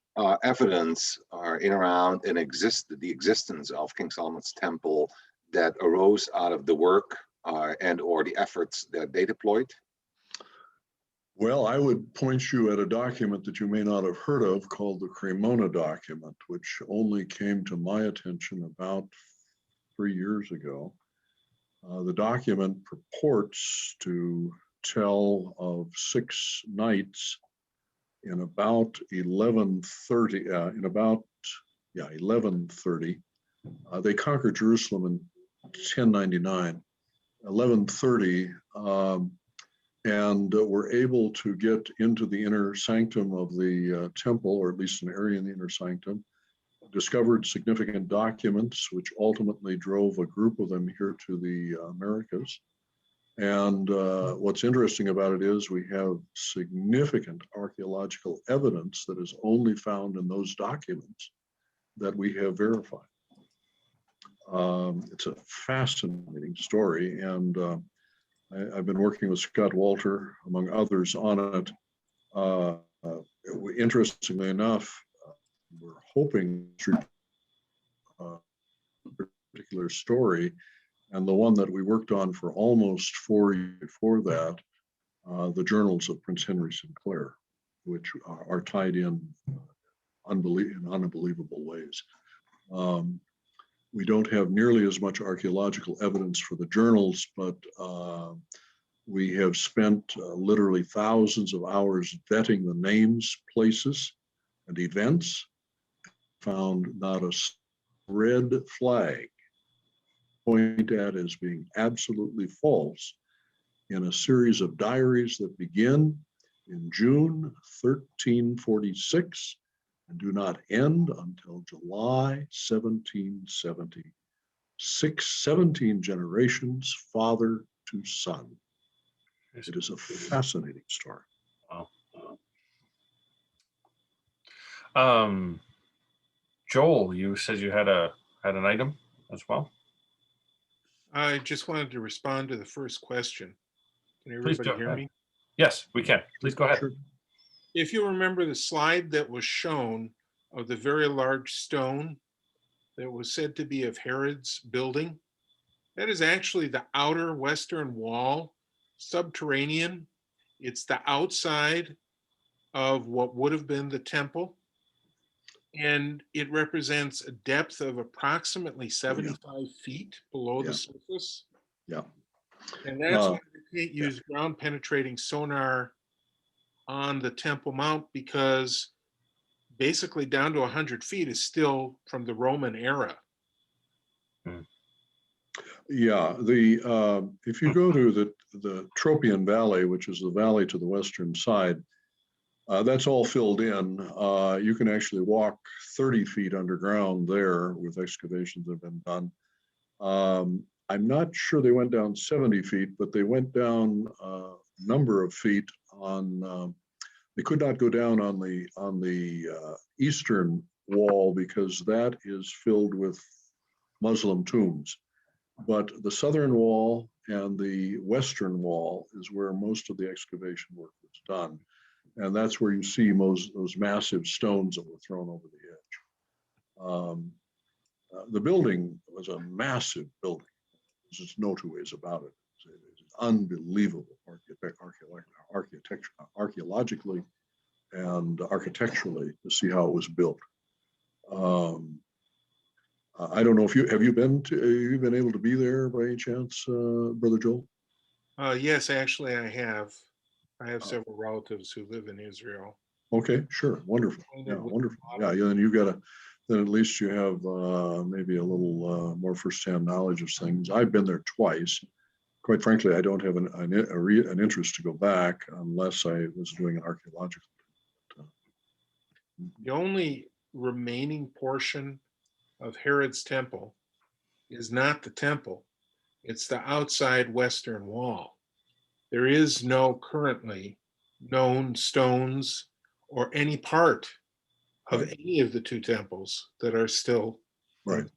evidence in around the existence of King Solomon's temple that arose out of the work and or the efforts that they deployed? Well, I would point you at a document that you may not have heard of called the Cremona Document, which only came to my attention about 3 years ago. The document purports to tell of 6 nights in about 1130. They conquered Jerusalem in 1099. 1130, and were able to get into the inner sanctum of the temple, or at least an area in the inner sanctum, discovered significant documents, which ultimately drove a group of them here to the Americas. And what's interesting about it is we have significant archaeological evidence that is only found in those documents that we have verified. It's a fascinating story, and I've been working with Scott Walter, among others, on it. Interestingly enough, we're hoping through a particular story, and the one that we worked on for almost 4 years before that, the journals of Prince Henry Sinclair, which are tied in unbelievable ways. We don't have nearly as much archaeological evidence for the journals, but we have spent literally thousands of hours vetting the names, places, and events. Found not a red flag point at as being absolutely false in a series of diaries that begin in June 1346 and do not end until July 1770. 17 generations, father to son. It is a fascinating story. Wow. Joel, you said you had an item as well. I just wanted to respond to the first question. Can Please everybody go hear ahead. me? Yes, we can. Please go ahead. Sure. If you remember the slide that was shown of the very large stone that was said to be of Herod's building, that is actually the outer western wall, subterranean. It's the outside of what would have been the temple. And it represents a depth of approximately 75 feet below the surface. Yeah. And that's why we can't use ground penetrating sonar on the Temple Mount, because basically down to 100 feet is still from the Roman era. Yeah, if you go to the Tropian Valley, which is the valley to the western side, that's all filled in. You can actually walk 30 feet underground there with excavations that have been done. I'm not sure they went down 70 feet, but they went down a number of feet on. They could not go down on the eastern wall because that is filled with Muslim tombs. But the southern wall and the western wall is where most of the excavation work was done. And that's where you see those massive stones that were thrown over the edge. The building was a massive building. There's just no two ways about it. It's unbelievable archaeologically and architecturally to see how it was built. I don't know if you've been able to be there by any chance, Brother Joel? Yes, actually, I have. I have several relatives who live in Israel. Okay, sure, wonderful. Yeah, wonderful. Yeah, then you got to. Then at least you have maybe a little more firsthand knowledge of things. I've been there twice. Quite frankly, I don't have an interest to go back unless I was doing an archaeological. The only remaining portion of Herod's temple is not the temple. It's the outside western wall. There is no currently known stones or any part of any of the two temples that are still. Right.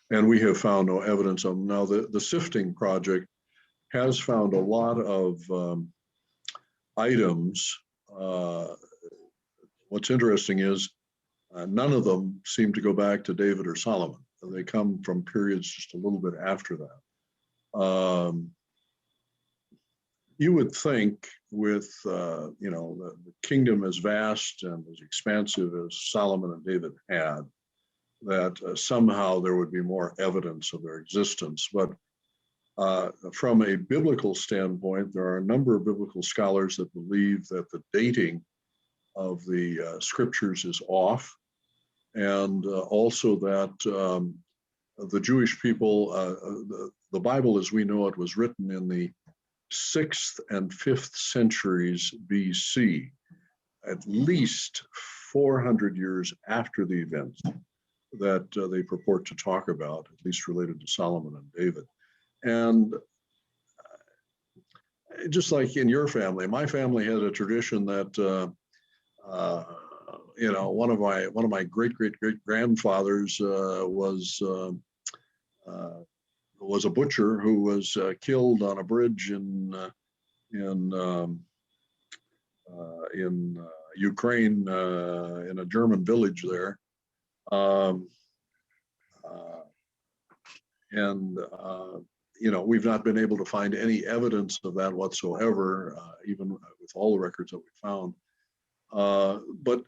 And we have found no evidence of them. Now, the Sifting project has found a lot of items. What's interesting is none of them seem to go back to David or Solomon. They come from periods just a little bit after that. You would think with, the kingdom as vast and as expansive as Solomon and David had, that somehow there would be more evidence of their existence. But from a biblical standpoint, there are a number of biblical scholars that believe that the dating of the scriptures is off, and also that the Jewish people, the Bible as we know it was written in the 6th and 5th centuries BC, at least 400 years after the events that they purport to talk about, at least related to Solomon and David. And just like in your family, my family had a tradition that one of my great grandfathers was a butcher who was killed on a bridge in Ukraine, in a German village there. We've not been able to find any evidence of that whatsoever, even with all the records that we found. But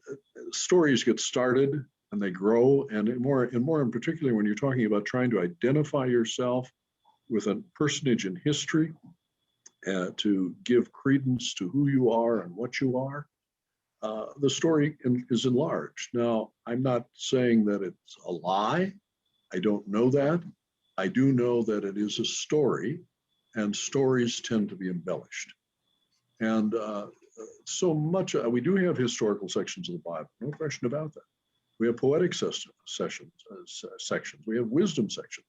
stories get started and they grow, and more in particular when you're talking about trying to identify yourself with a personage in history, to give credence to who you are and what you are, the story is enlarged. Now, I'm not saying that it's a lie. I don't know that. I do know that it is a story, and stories tend to be embellished. And so much, we do have historical sections of the Bible, no question about that. We have poetic sections, we have wisdom sections,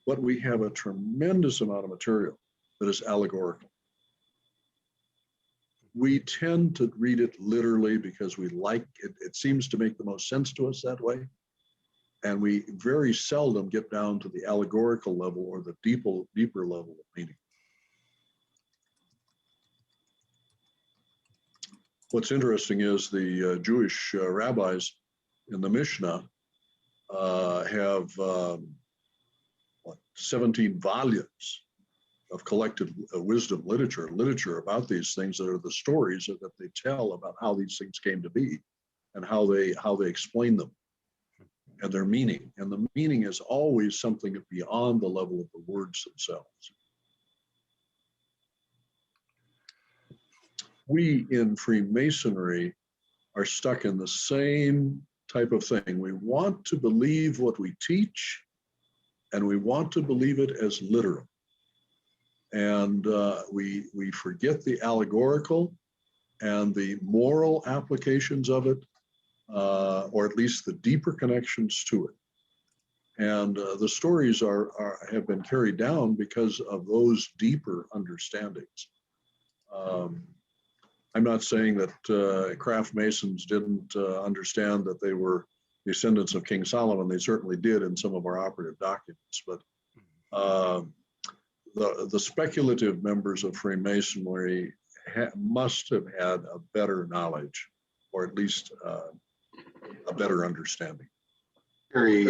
but we have a tremendous amount of material that is allegorical. We tend to read it literally because we like it. It seems to make the most sense to us that way. And we very seldom get down to the allegorical level or the deeper level of meaning. What's interesting is the Jewish rabbis in the Mishnah have 17 volumes of collected wisdom literature about these things that are the stories that they tell about how these things came to be and how they explain them and their meaning. And the meaning is always something beyond the level of the words themselves. We in Freemasonry are stuck in the same type of thing. We want to believe what we teach, and we want to believe it as literal. And we forget the allegorical and the moral applications of it, or at least the deeper connections to it. And the stories have been carried down because of those deeper understandings. I'm not saying that craft masons didn't understand that they were descendants of King Solomon. They certainly did in some of our operative documents, but the speculative members of Freemasonry must have had a better knowledge, or at least a better understanding. Terry,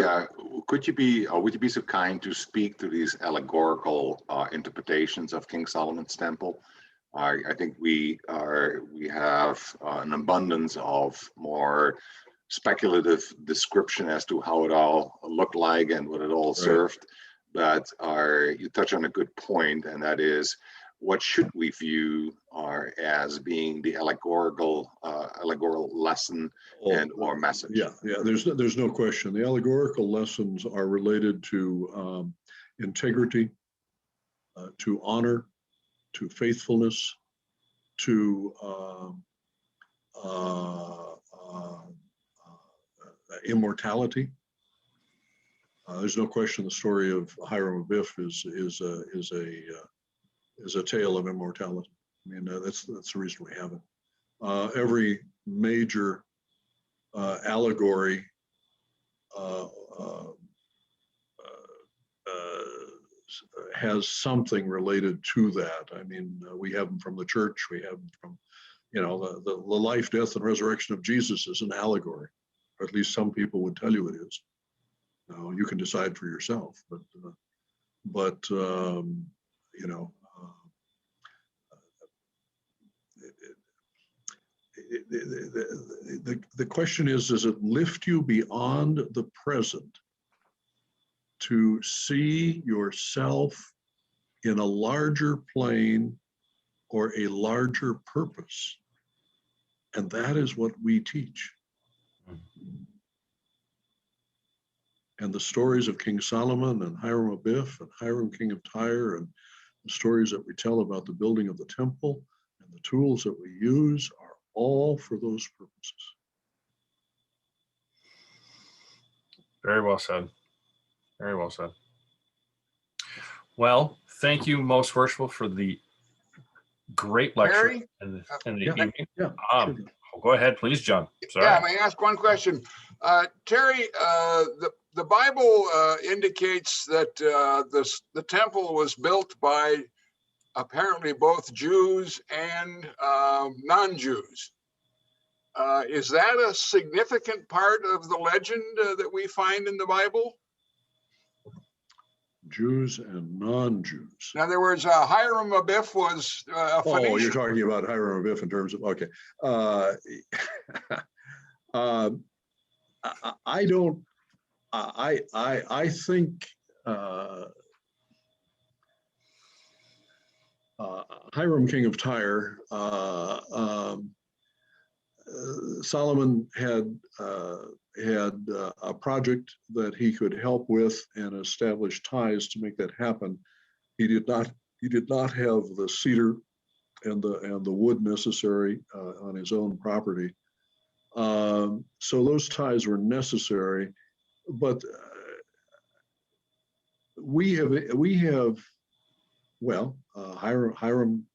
would you be so kind to speak to these allegorical interpretations of King Solomon's temple? I think we have an abundance of more speculative description as to how it all looked like and what it all served. But you touch on a good point, and that is, what should we view as being the allegorical lesson and or message? Yeah, there's no question. The allegorical lessons are related to integrity, to honor, to faithfulness, to immortality. There's no question the story of Hiram Abiff is a tale of immortality. I mean, that's the reason we have it. Every major allegory has something related to that. I mean, we have them from the church. We have them from, the life, death, and resurrection of Jesus is an allegory, or at least some people would tell you it is. Now, you can decide for yourself, but the question is, does it lift you beyond the present to see yourself in a larger plane or a larger purpose? And that is what we teach. And the stories of King Solomon and Hiram Abiff and Hiram, King of Tyre, and the stories that we tell about the building of the temple and the tools that we use are all for those purposes. Very well said. Very well said. Well, thank you, Most Worshipful, for the great lecture in the evening. Yeah, sure. Go ahead, please, John. Sorry. Yeah, may I ask one question? Terry, the Bible indicates that the temple was built by apparently both Jews and non-Jews. Is that a significant part of the legend that we find in the Bible? Jews and non-Jews. In other words, Hiram Abiff was a Phoenician. Oh, you're talking about Hiram Abiff in terms of, okay. I think Hiram, King of Tyre, Solomon had a project that he could help with and establish ties to make that happen. He did not have the cedar and the wood necessary on his own property. So those ties were necessary, but we have Hiram,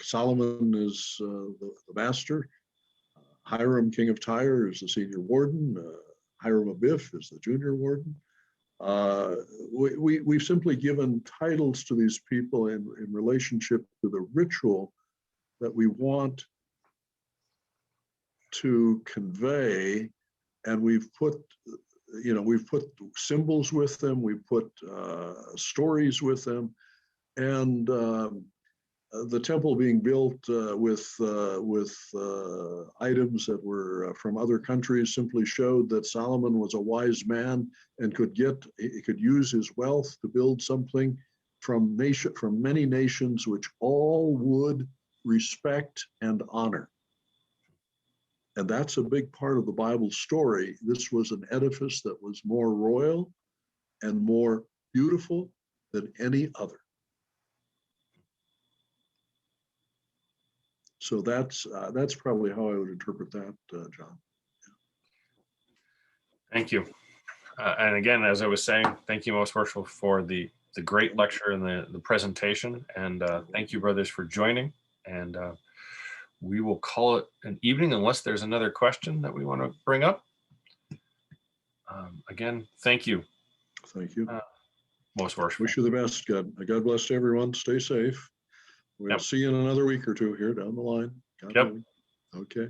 Solomon is the master. Hiram, King of Tyre, is the senior warden. Hiram Abiff is the junior warden. We've simply given titles to these people in relationship to the ritual that we want to convey, and we've put symbols with them, we've put stories with them, and the temple being built with items that were from other countries simply showed that Solomon was a wise man and could use his wealth to build something from many nations which all would respect and honor. And that's a big part of the Bible story. This was an edifice that was more royal and more beautiful than any other. So that's probably how I would interpret that, John. Thank you. And again, as I was saying, thank you, Most Worshipful, for the great lecture and the presentation. And thank you, brothers, for joining. And we will call it an evening unless there's another question that we want to bring up. Again, thank you. Thank you. Most Worshipful. Wish you the best. God bless everyone. Stay safe. We'll see you in another week or two here down the line. God willing. Okay.